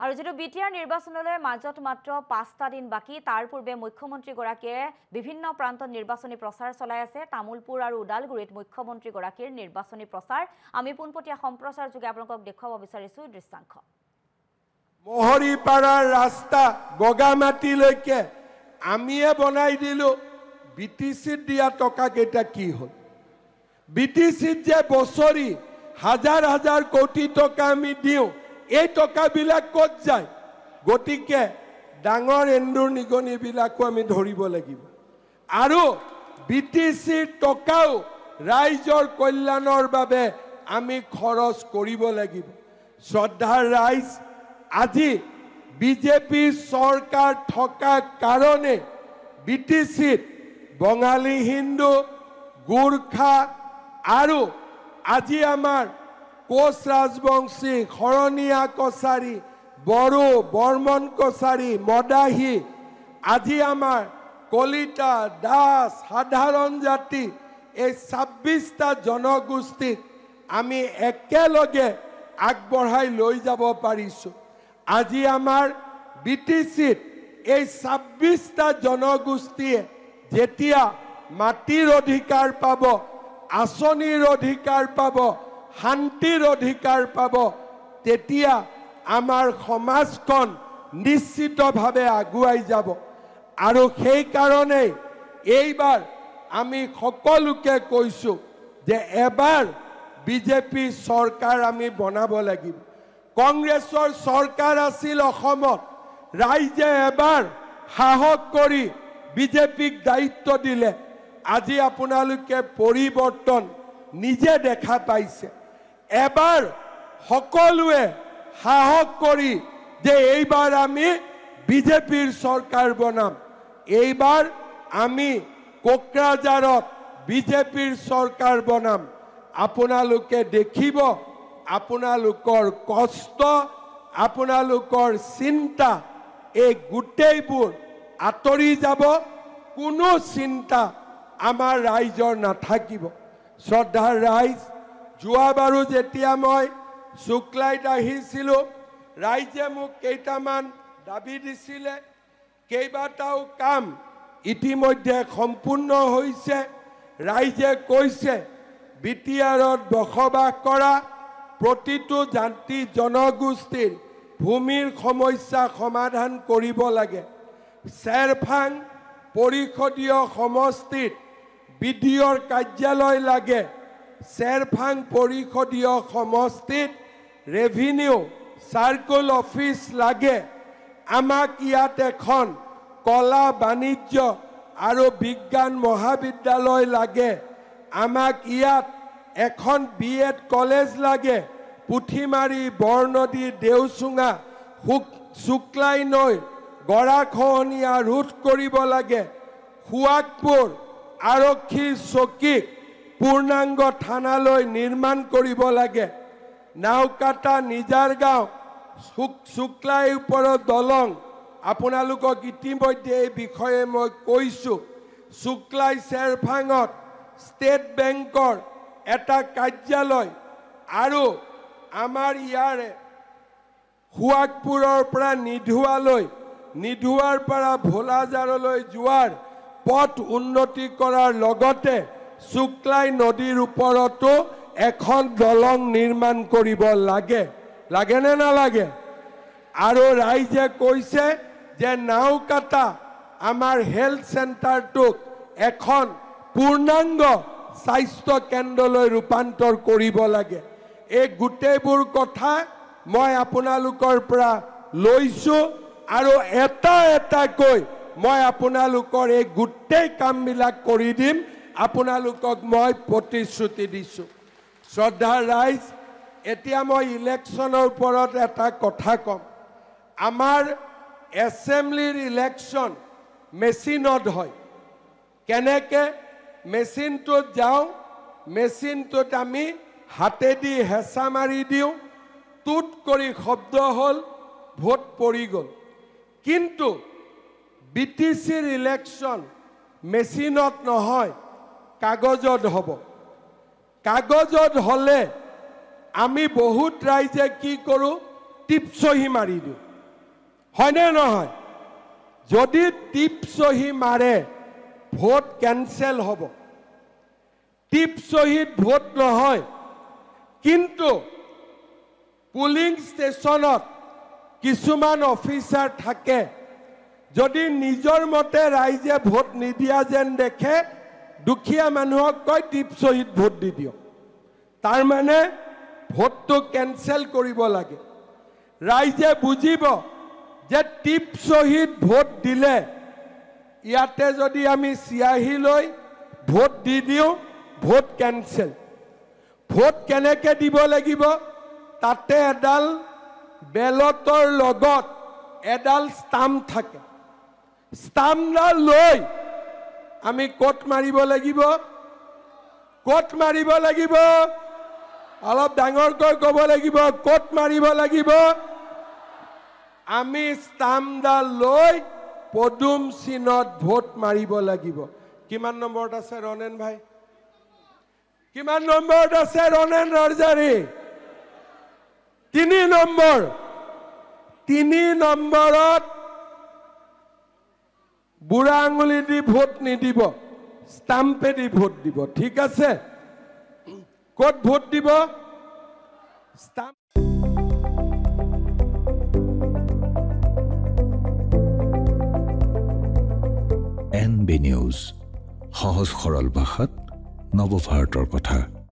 আৰু যেটো বিটিআৰ নিৰ্বাচনলৈ মাজত মাত্ৰ 5টা দিন বাকি তাৰ পূৰ্বে মুখ্যমন্ত্ৰী গৰাকীয়ে বিভিন্ন প্ৰান্তত নিৰ্বাচনী প্ৰচাৰ চলাই আছে তামুলপুৰ আৰু উদালগুৰিত মুখ্যমন্ত্ৰী গৰাকীৰ নিৰ্বাচনী প্ৰচাৰ আমি পোনপটীয়া সম্প্ৰচাৰ যোগে আপোনালোকক দেখুৱাব বিচাৰিছো দৃশ্যাংশ মহৰিপাৰাৰ ৰাস্তা বগামাটিলৈকে আমিয়ে বনাই দিলো বিটিসিত দিয়া টকা কেইটা কি হল বিটিসিত যে বছৰি হাজাৰ হাজাৰ কোটি টকা আমি দিও এই টকাবিলাক কত যায় গটিকে ডাঙৰ এন্দুৰ নিগনি বিলাকো আমি ধৰিব লাগিব আৰু বিটিসিৰ টকাও ৰাইজৰ কল্যাণৰ বাবে আমি খৰচ কৰিব লাগিব শ্ৰদ্ধাৰ ৰাইজ আজি বিজেপি চৰকাৰ থকা কাৰণে বিটিসিত বঙালী হিন্দু গোৰ্খা আৰু আজি আমাৰ কোচ ৰাজবংশী খৰণীয়া কছাৰী বড়ো বৰ্মন কছাৰী মদাহী আজি আমাৰ কলিতা দাস সাধাৰণ জাতি এই 26টা জনগোষ্ঠীক আমি একেলগে আগবঢ়াই লৈ যাব পাৰিছো আজি আমাৰ বিটিসিত এই 26টা জনগোষ্ঠীয়ে যেতিয়া মাটিৰ অধিকাৰ পাব আঁচনিৰ অধিকাৰ পাব শান্তিৰ অধিকাৰ পাব তেতিয়া আমাৰ সমাজখন নিশ্চিতভাৱে আগুৱাই যাব আৰু সেই কাৰণে এইবাৰ আমি সকলোকে কৈছো যে এবাৰ বিজেপি চৰকাৰ আমি বনাব লাগিব কংগ্ৰেছৰ চৰকাৰ আছিল অসমত ৰাইজে এবাৰ সাহস কৰি বিজেপিক দায়িত্ব দিলে আজি আপোনালোকে পৰিৱৰ্তন নিজে দেখা পাইছে এবাৰ সকলোৱে সাহস কৰি যে এইবাৰ আমি বিজেপিৰ চৰকাৰ বনাম এইবাৰ আমি কোকৰাঝাৰত বিজেপিৰ চৰকাৰ বনাম আপোনালোকে দেখিব আপোনালোকৰ কষ্ট আপোনালোকৰ চিন্তা এই গুটেইবোৰ আতৰি যাব কোনো চিন্তা আমাৰ ৰাইজৰ নাথাকিব শ্ৰদ্ধাৰ ৰাইজ যোৱাবাৰো যেতিয়া মই শুক্লাইত আহিছিলো ৰাইজে মোক কেইটামান দাবী দিছিলে কেইবাটাও কাম ইতিমধ্যে সম্পূৰ্ণ হৈছে ৰাইজে কৈছে বিটিআৰত বসবাস কৰা প্ৰতিটো জাতি জনগোষ্ঠীৰ ভূমিৰ সমস্যা সমাধান কৰিব লাগে চেৰফাং পৰিষদীয় সমষ্টিত বিডিঅৰ কাৰ্যালয় লাগে চেৰফাং পৰিষদীয় সমষ্টিত ৰেভিনিউ সাৰ্কুল অফিচ লাগে আমাক ইয়াত এখন কলা বাণিজ্য আৰু বিজ্ঞান মহাবিদ্যালয় লাগে আমাক ইয়াত এখন বিএড কলেজ লাগে পুথিমাৰী বৰনদী দেউচুঙা শুক্লাই নৈ গৰাখহনীয়া ৰোধ কৰিব লাগে খুৱাকপুৰ আৰক্ষী চকীক পূৰ্ণাংগ থানালৈ নিৰ্মাণ কৰিব লাগে নাওকাটা নিজাৰ গাঁও শুক্লাই ওপৰত দলং আপোনালোকক ইতিমধ্যে এই বিষয়ে মই কৈছো শুক্লাই চেৰফাঙত ষ্টেট বেংকৰ এটা কাৰ্যালয় আৰু আমাৰ ইয়াৰে খুৱাকপুৰৰ পৰা নিধুৱাৰ পৰা ভোলাজাৰলৈ যোৱাৰ পথ উন্নতি কৰাৰ লগতে শুক্লাই নদীৰ ওপৰতো এখন দলং নিৰ্মাণ কৰিব লাগে লাগেনে নালাগে আৰু ৰাইজে কৈছে যে নাওকাটা আমাৰ হেল্থ চেণ্টাৰটোক এখন পূৰ্ণাংগ স্বাস্থ্য কেন্দ্ৰলৈ ৰূপান্তৰ কৰিব লাগে এই গুটেইবোৰ কথা মই আপোনালোকৰ পৰা লৈছো আৰু এটাকৈ মই আপোনালোকৰ এই গুটেই কামবিলাক কৰি দিম আপোনালোকক মই প্ৰতিশ্ৰুতি দিছো শ্ৰদ্ধাৰ ৰাইজ এতিয়া মই ইলেকশ্যনৰ ওপৰত এটা কথা কম আমাৰ এছেম্বলিৰ ইলেকশ্যন মেচিনত হয় কেনেকে মেচিনটোত যাওঁ মেচিনটোত আমি হাতেদি হেঁচা মাৰি দিওঁ টুট কৰি শব্দ হ'ল ভোট পৰি গ'ল কিন্তু বিটিসিৰ ইলেকশ্যন মেচিনত নহয় কাগজত হ'ব কাগজত হলে আমি বহুত ৰাইজে কি কৰোঁ টিপচহি মাৰি দিওঁ হয়নে নহয়? যদি টিপ সহি মাৰে ভোট কেনসেল হ'ব। টিপ সহিত ভোট নহয়, কিন্তু পুলিং ষ্টেচনত কিছুমান অফিচাৰ থাকে, যদি নিজৰ মতে ৰাইজে ভোট নিদিয়া যেন দেখে দুখীয়া মানুহক কয় টিপ সহিত ভোট দি দিয়ক। তাৰ মানে ভোটটো কেনসেল কৰিব লাগে। ৰাইজে বুজিব যে টিপ সহিত ভোট দিলে ইয়াতে যদি আমি চিয়াহী লৈ ভোট দি দিওঁ ভোট কেনসেল। ভোট কেনেকৈ দিব লাগিব? তাতে এডাল বেলটৰ লগত এডাল ষ্টাম্প থাকে। ষ্টাম্পডাল লৈ আমি ক'ত মাৰিব লাগিব? ক'ত মাৰিব লাগিব? অলপ ডাঙৰকৈ ক'ব লাগিব, ক'ত মাৰিব লাগিব? আমি ষ্টাম্পডাল লৈ পদুম চিনত ভোট মাৰিব লাগিব। কিমান নম্বৰত আছে ৰনেন ভাই? কিমান নম্বৰত আছে ৰনেন ৰজাৰী? 3 নম্বৰ। 3 নম্বৰত বুঢ়া আঙুলি দি ভোট নিদিব, ষ্টাম্পে দি ভোট দিব। ঠিক আছে? ক'ত ভোট দিব? ষ্টাম্প। NB নিউজ, সহজ সৰল ভাষাত নৱভাৰতৰ কথা।